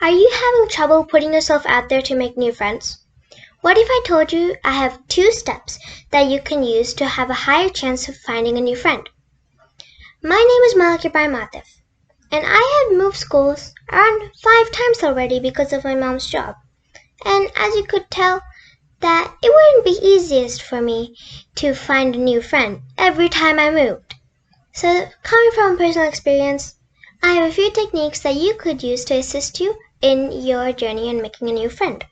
Are you having trouble putting yourself out there to make new friends? What if I told you I have 2 steps that you can use to have a higher chance of finding a new friend? My name is Malak and I have moved schools around 5 times already because of my mom's job. And as you could tell, that it wouldn't be easiest for me to find a new friend every time I moved. So, coming from personal experience, I have a few techniques that you could use to assist you in your journey in making a new friend.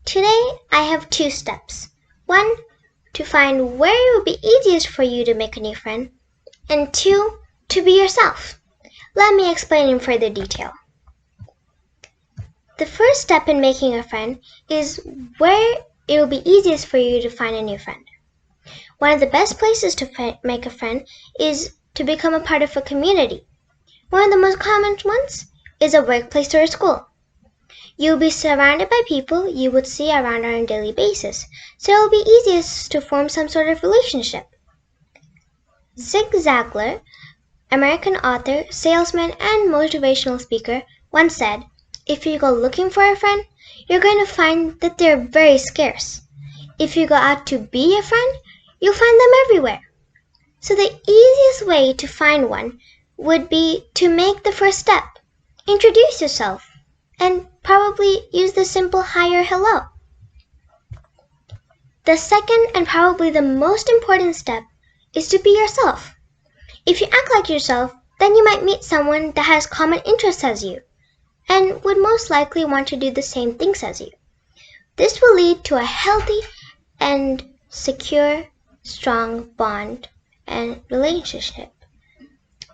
Today, I have 2 steps. 1, to find where it would be easiest for you to make a new friend, and 2, to be yourself. Let me explain in further detail. The first step in making a friend is where it will be easiest for you to find a new friend. One of the best places to make a friend is to become a part of a community. One of the most common ones is a workplace or a school. You'll be surrounded by people you would see around on a daily basis, so it will be easiest to form some sort of relationship. Zig Ziglar, American author, salesman, and motivational speaker, once said, "If you go looking for a friend, you're going to find that they're very scarce. If you go out to be a friend, you'll find them everywhere." So the easiest way to find one would be to make the first step. Introduce yourself, and probably use the simple hi or hello. The second and probably the most important step is to be yourself. If you act like yourself, then you might meet someone that has common interests as you, and would most likely want to do the same things as you. This will lead to a healthy and secure, strong bond and relationship.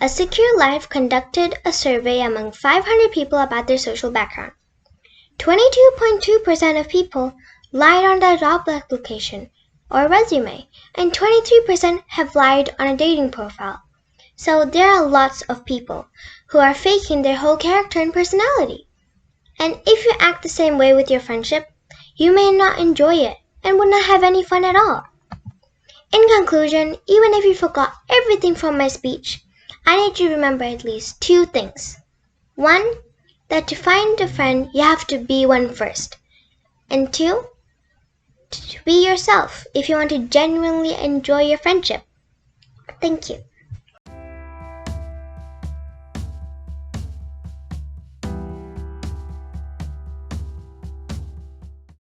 A Secure Life conducted a survey among 500 people about their social background. 22.2% of people lied on their job application or resume, and 23% have lied on a dating profile. So there are lots of people who are faking their whole character and personality. And if you act the same way with your friendship, you may not enjoy it and would not have any fun at all. In conclusion, even if you forgot everything from my speech, I need you to remember at least 2 things. 1, that to find a friend, you have to be one first. And 2, to be yourself if you want to genuinely enjoy your friendship. Thank you.